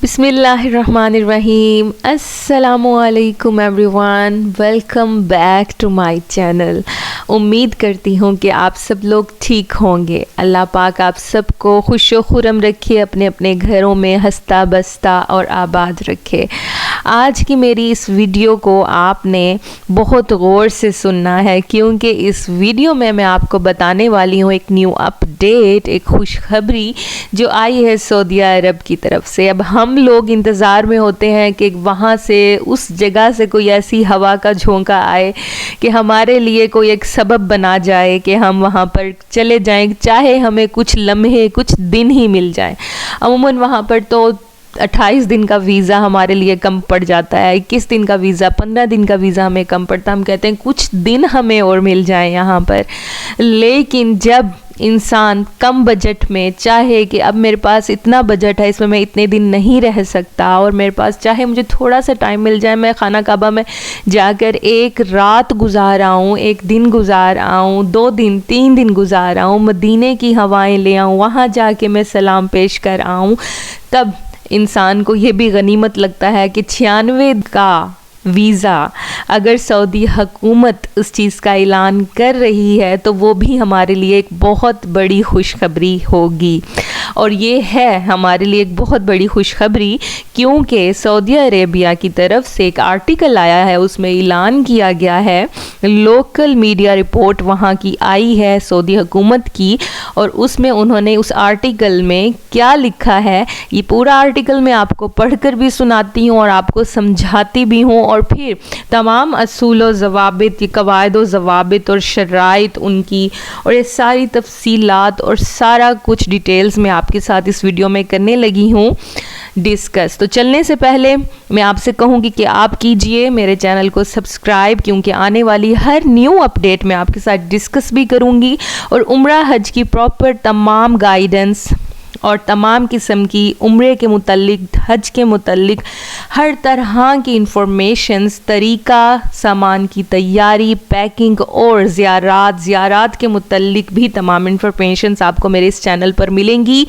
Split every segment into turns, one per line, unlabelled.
بسم اللہ الرحمن الرحیم. السلام علیکم everyone, welcome back to my channel. امید کرتی ہوں کہ آپ سب لوگ ٹھیک ہوں گے. اللہ پاک آپ سب کو خوش و خرم رکھے, اپنے اپنے گھروں میں ہنستا بستا اور آباد رکھے. آج کی میری اس ویڈیو کو آپ نے بہت غور سے سننا ہے, کیونکہ اس ویڈیو میں آپ کو بتانے والی ہوں ایک نیو اپڈیٹ, ایک خوشخبری جو آئی ہے سعودیہ عرب کی طرف سے. اب ہم لوگ انتظار میں ہوتے ہیں کہ وہاں سے, اس جگہ سے کوئی ایسی ہوا کا جھونکا آئے کہ ہمارے لیے کوئی ایک سبب بنا جائے کہ ہم وہاں پر چلے جائیں, چاہے ہمیں کچھ لمحے کچھ دن ہی مل جائیں. عموماً وہاں پر تو 28 دن کا ویزا ہمارے لیے کم پڑ جاتا ہے, 21 دن کا ویزا, 15 دن کا ویزا ہمیں کم پڑتا ہے. ہم کہتے ہیں کچھ دن ہمیں اور مل جائیں یہاں پر. لیکن جب انسان کم بجٹ میں چاہے کہ اب میرے پاس اتنا بجٹ ہے, اس میں اتنے دن نہیں رہ سکتا, اور میرے پاس چاہے مجھے تھوڑا سا ٹائم مل جائے, میں خانہ کعبہ میں جا کر ایک رات گزار آؤں, ایک دن گزار آؤں, 2 دن 3 دن گزار آؤں, مدینے کی ہوائیں لے آؤں, وہاں جا کے میں سلام پیش کر آؤں, تب انسان کو یہ بھی غنیمت لگتا ہے کہ 96 کا ویزا اگر سعودی حکومت اس چیز کا اعلان کر رہی ہے تو وہ بھی ہمارے لیے ایک بہت بڑی خوشخبری ہوگی. اور یہ ہے ہمارے لیے ایک بہت بڑی خوشخبری, کیونکہ سعودی عربیہ کی طرف سے ایک آرٹیکل آیا ہے, اس میں اعلان کیا گیا ہے, لوکل میڈیا رپورٹ وہاں کی آئی ہے سعودی حکومت کی, اور اس میں انہوں نے اس آرٹیکل میں کیا لکھا ہے, یہ پورا آرٹیکل میں آپ کو پڑھ کر بھی سناتی ہوں اور آپ کو سمجھاتی بھی ہوں, اور پھر تمام اصول و ضوابط, قواعد و ضوابط اور شرائط ان کی, اور یہ ساری تفصیلات اور سارا کچھ ڈیٹیلز میں آپ کے ساتھ اس ویڈیو میں کرنے لگی ہوں ڈسکس. تو چلنے سے پہلے میں آپ سے کہوں گی کہ آپ کیجئے میرے چینل کو سبسکرائب, کیونکہ آنے والی ہر نیو اپڈیٹ میں آپ کے ساتھ ڈسکس بھی کروں گی, اور عمرہ حج کی پراپر تمام گائیڈنس اور تمام قسم کی عمرے کے متعلق, حج کے متعلق ہر طرح کی انفارمیشنز, طریقہ, سامان کی تیاری, پیکنگ اور زیارات کے متعلق بھی تمام انفارمیشنز آپ کو میرے اس چینل پر ملیں گی.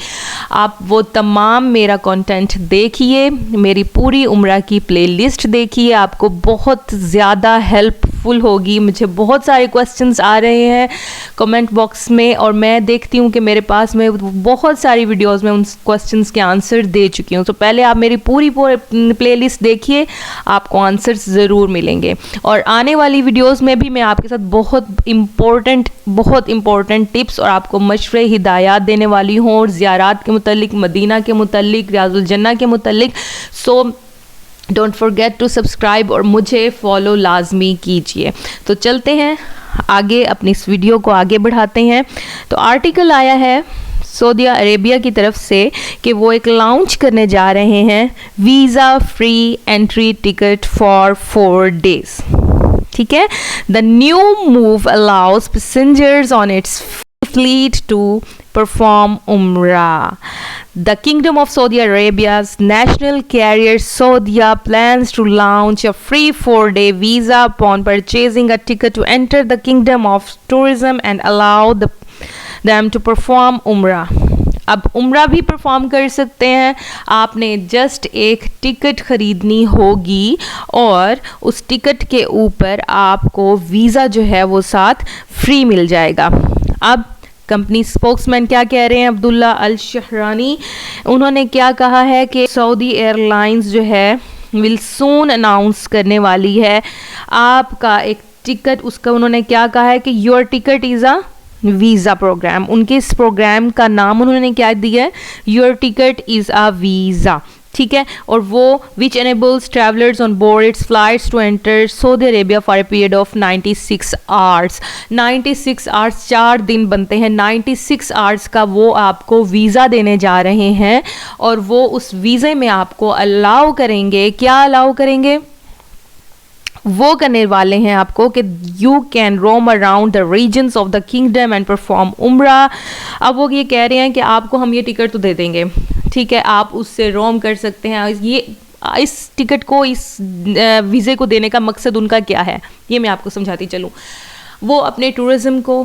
آپ وہ تمام میرا کنٹینٹ دیکھیے, میری پوری عمرہ کی پلے لسٹ دیکھیے, آپ کو بہت زیادہ ہیلپ فل ہوگی. مجھے بہت سارے کوسچنز آ رہے ہیں کمنٹ باکس میں, اور میں دیکھتی ہوں کہ میرے پاس میں بہت ساری ویڈیوز میں ان کوسچنز کے آنسر دے چکی ہوں. تو پہلے آپ میری پوری پلے لسٹ دیکھیے, آپ کو آنسرز ضرور ملیں گے. اور آنے والی ویڈیوز میں بھی میں آپ کے ساتھ بہت امپورٹنٹ ٹپس اور آپ کو مشورے, ہدایات دینے والی ہوں, اور زیارات کے متعلق, مدینہ کے متعلق, ریاض الجنہ کے متعلق. So don't forget to subscribe اور مجھے فالو لازمی کیجئے. تو چلتے ہیں آگے, اپنی اس ویڈیو کو آگے بڑھاتے ہیں. تو آرٹیکل آیا ہے سعودی عربیہ کی طرف سے کہ وہ ایک لانچ کرنے جا رہے ہیں visa free entry ticket for 4 days. ٹھیک ہے, the new move allows passengers on its fleet to perform Umrah. The Kingdom of Saudi Arabia's national carrier Saudia plans to launch a free 4-day visa upon purchasing a ticket to enter the Kingdom of Tourism and allow them to perform Umrah. اب عمرہ بھی perform کر سکتے ہیں. آپ نے just ایک ticket خریدنی ہوگی, اور اس ٹکٹ کے اوپر آپ کو ویزا جو ہے وہ ساتھ فری مل جائے گا. اب کمپنی اسپوکس مین کیا کہہ رہے ہیں, عبداللہ الشہرانی, انہوں نے کیا کہا ہے کہ سعودی ایئر لائنز جو ہے ول سون اناؤنس کرنے والی ہے آپ کا ایک ٹکٹ. اس کا انہوں نے کیا کہا ہے کہ your ticket is a visa program. ان کے اس پروگرام کا نام انہوں نے کیا دیا ہے, your ticket is a visa. ٹھیک ہے, اور وہ which enables travelers on board its flights to enter Saudi Arabia for a period of 96 hours. 96 hours 4 دن بنتے ہیں, 96 hours کا وہ آپ کو ویزا دینے جا رہے ہیں, اور وہ اس ویزے میں آپ کو الاؤ کریں گے. کیا الاؤ کریں گے, وہ کرنے والے ہیں آپ کو کہ you can room around the regions of the kingdom and perform عمرہ. اب وہ یہ کہہ رہے ہیں کہ آپ کو ہم یہ ٹکٹ تو دے دیں گے, ٹھیک ہے, آپ اس سے روم کر سکتے ہیں. یہ اس ٹکٹ کو, اس ویزے کو دینے کا مقصد ان کا کیا ہے, یہ میں آپ کو سمجھاتی چلوں. وہ اپنے ٹورزم کو,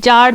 4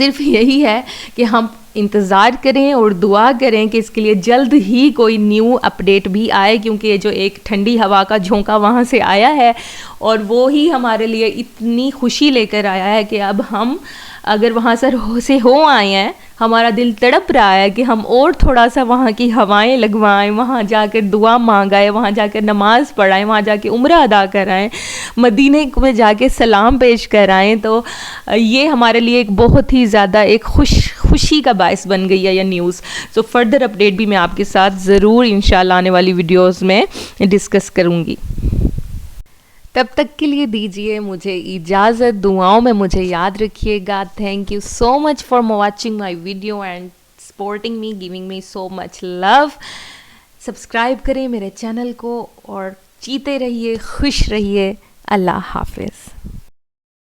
صرف یہی ہے کہ ہم انتظار کریں اور دعا کریں کہ اس کے لیے جلد ہی کوئی نیو اپڈیٹ بھی آئے، کیونکہ یہ جو ایک ٹھنڈی ہوا کا جھونکا وہاں سے آیا ہے اور وہی ہمارے لیے اتنی خوشی لے کر آیا ہے کہ اب ہم اگر وہاں سے ہو آئے ہیں، ہمارا دل تڑپ رہا ہے کہ ہم اور تھوڑا سا وہاں کی ہوائیں لگوائیں، وہاں جا کر دعا مانگائیں، وہاں جا کر نماز پڑھائیں، وہاں جا کے عمرہ ادا کرائیں، مدینے میں جا کے سلام پیش کرائیں. تو یہ ہمارے لیے ایک بہت ہی زیادہ ایک خوشی کا باعث بن گئی ہے یہ نیوز. سو فردر اپڈیٹ بھی میں آپ کے ساتھ ضرور انشاءاللہ آنے والی ویڈیوز میں ڈسکس کروں گی. تب تک کے لیے دیجیے مجھے اجازت، دعاؤں میں مجھے یاد رکھیے گا. Thank you so much for watching my video and supporting me, giving me so much love. Subscribe کریں میرے چینل کو اور جیتے رہیے، خوش رہیے. اللہ حافظ.